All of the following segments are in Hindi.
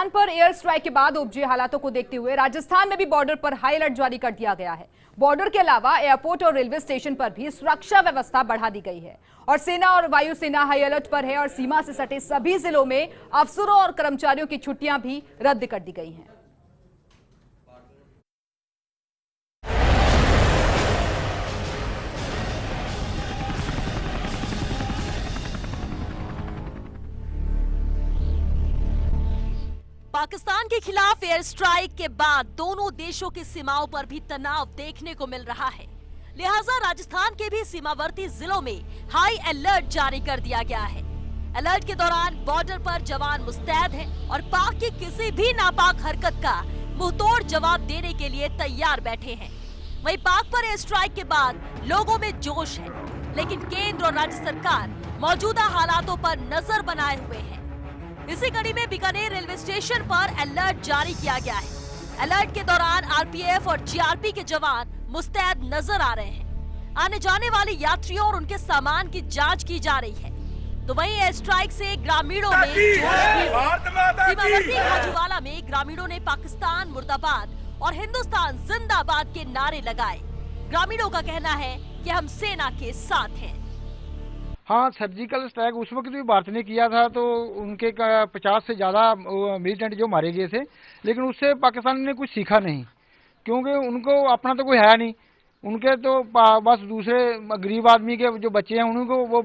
पर एयर स्ट्राइक के बाद उपजे हालातों को देखते हुए राजस्थान में भी बॉर्डर पर हाई अलर्ट जारी कर दिया गया है। बॉर्डर के अलावा एयरपोर्ट और रेलवे स्टेशन पर भी सुरक्षा व्यवस्था बढ़ा दी गई है और सेना और वायुसेना हाई अलर्ट पर है और सीमा से सटे सभी जिलों में अफसरों और कर्मचारियों की छुट्टियां भी रद्द कर दी गई हैं। पाकिस्तान के खिलाफ एयर स्ट्राइक के बाद दोनों देशों की सीमाओं पर भी तनाव देखने को मिल रहा है। लिहाजा राजस्थान के भी सीमावर्ती जिलों में हाई अलर्ट जारी कर दिया गया है। अलर्ट के दौरान बॉर्डर पर जवान मुस्तैद हैं और पाक की किसी भी नापाक हरकत का मुंहतोड़ जवाब देने के लिए तैयार बैठे हैं। वहीं पाक पर एयर स्ट्राइक के बाद लोगों में जोश है, लेकिन केंद्र और राज्य सरकार मौजूदा हालातों पर नजर बनाए हुए है। इसी कड़ी में बीकानेर रेलवे स्टेशन पर अलर्ट जारी किया गया है। अलर्ट के दौरान आरपीएफ और जीआरपी के जवान मुस्तैद नजर आ रहे हैं। आने जाने वाले यात्रियों और उनके सामान की जांच की जा रही है। तो वहीं एयर स्ट्राइक से ग्रामीणों में जोश भी है। सीमावर्ती खाजूवाला में ग्रामीणों ने पाकिस्तान मुर्दाबाद और हिंदुस्तान जिंदाबाद के नारे लगाए। ग्रामीणों का कहना है कि हम सेना के साथ हैं। हाँ, सर्जिकल स्ट्राइक उस वक्त भी भारत ने किया था तो उनके 50 से ज़्यादा मिलिटेंट जो मारे गए थे, लेकिन उससे पाकिस्तान ने कुछ सीखा नहीं, क्योंकि उनको अपना तो कोई है नहीं। उनके तो बस दूसरे गरीब आदमी के जो बच्चे हैं उनको वो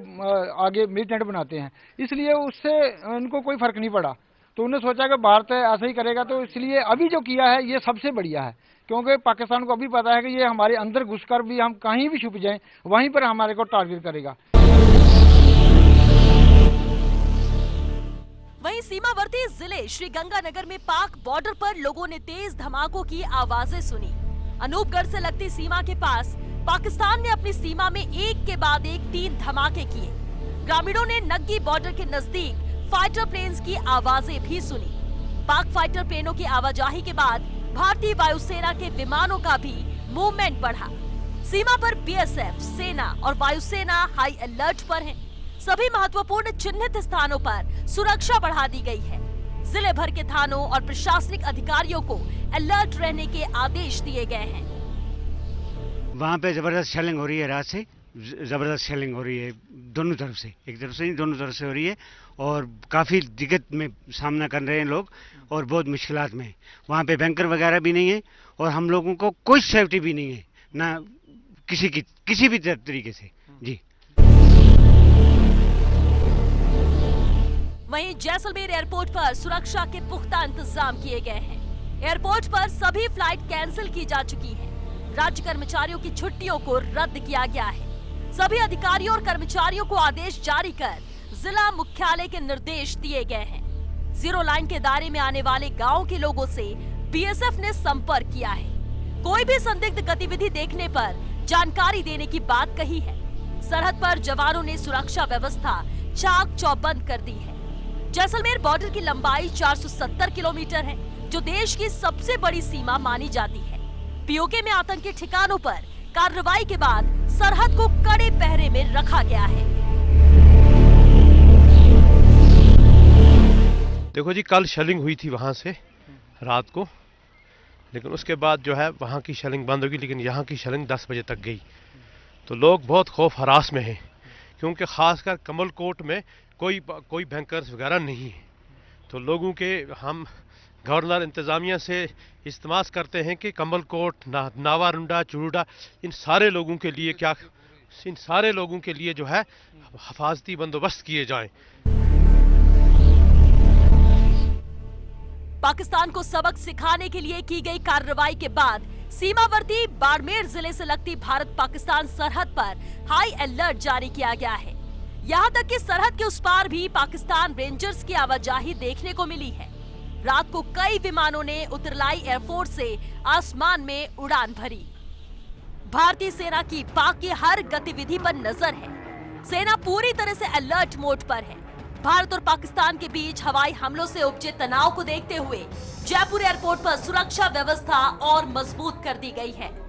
आगे मिलिटेंट बनाते हैं, इसलिए उससे उनको कोई फ़र्क नहीं पड़ा। तो उन्होंने सोचा कि भारत ऐसा ही करेगा, तो इसलिए अभी जो किया है ये सबसे बढ़िया है, क्योंकि पाकिस्तान को अभी पता है कि ये हमारे अंदर घुसकर भी हम कहीं भी छुप जाएं वहीं पर हमारे को टारगेट करेगा। वहीं सीमावर्ती जिले श्रीगंगानगर में पाक बॉर्डर पर लोगों ने तेज धमाकों की आवाजें सुनी। अनूपगढ़ से लगती सीमा के पास पाकिस्तान ने अपनी सीमा में एक के बाद एक 3 धमाके किए। ग्रामीणों ने नग्गी बॉर्डर के नजदीक फाइटर प्लेन्स की आवाजें भी सुनी। पाक फाइटर प्लेनों की आवाजाही के बाद भारतीय वायुसेना के विमानों का भी मूवमेंट बढ़ा। सीमा पर बीएसएफ, सेना और वायुसेना हाई अलर्ट पर है। सभी महत्वपूर्ण चिन्हित स्थानों पर सुरक्षा बढ़ा दी गई है। जिले भर के थानों और प्रशासनिक अधिकारियों को अलर्ट रहने के आदेश दिए गए हैं। वहाँ पे जबरदस्त शेलिंग हो रही है, रात से जबरदस्त शेलिंग हो रही है दोनों तरफ से, एक तरफ से नहीं दोनों तरफ से हो रही है और काफ़ी दिक्कत में सामना कर रहे हैं लोग और बहुत मुश्किलात में। वहाँ पे बैंकर वगैरह भी नहीं है और हम लोगों को कोई सेफ्टी भी नहीं है, ना किसी भी तरीके से जी। वहीं जैसलमेर एयरपोर्ट पर सुरक्षा के पुख्ता इंतजाम किए गए हैं। एयरपोर्ट पर सभी फ्लाइट कैंसिल की जा चुकी है। राज्य कर्मचारियों की छुट्टियों को रद्द किया गया है। सभी अधिकारियों और कर्मचारियों को आदेश जारी कर जिला मुख्यालय के निर्देश दिए गए हैं। जीरो लाइन के दायरे में आने वाले गाँव के लोगों से बीएसएफ ने संपर्क किया है। कोई भी संदिग्ध गतिविधि देखने पर जानकारी देने की बात कही है। सरहद पर जवानों ने सुरक्षा व्यवस्था चाक चौबंद कर दी है। जैसलमेर बॉर्डर की लंबाई 470 किलोमीटर है, जो देश की सबसे बड़ी सीमा मानी जाती है। पीओके में आतंकी ठिकानों पर कार्रवाई के बाद सरहद को कड़े पहरे में रखा गया है। देखो जी, कल शेलिंग हुई थी वहां से रात को, लेकिन उसके बाद जो है वहां की शेलिंग बंद होगी, लेकिन यहाँ की शेलिंग 10 बजे तक गई। तो लोग बहुत खौफ हरास में हैं, क्योंकि खासकर कमल कोट में कोई बैंकर्स वगैरह नहीं है। तो लोगों के हम गवर्नर इंतज़ामिया से इस्तेमाल करते हैं कि कमल कोट, नावारुंडा, चुरुडा, इन सारे लोगों के लिए जो है हिफाजती बंदोबस्त किए जाएं। पाकिस्तान को सबक सिखाने के लिए की गई कार्रवाई के बाद सीमावर्ती बाड़मेर जिले से लगती भारत पाकिस्तान सरहद पर हाई अलर्ट जारी किया गया है। यहाँ तक कि सरहद के उस पार भी पाकिस्तान रेंजर्स की आवाजाही देखने को मिली है। रात को कई विमानों ने उतरलाई एयरपोर्ट से आसमान में उड़ान भरी। भारतीय सेना की पाक की हर गतिविधि पर नजर है। सेना पूरी तरह से अलर्ट मोड पर है। भारत और पाकिस्तान के बीच हवाई हमलों से उपजे तनाव को देखते हुए जयपुर एयरपोर्ट पर सुरक्षा व्यवस्था और मजबूत कर दी गई है।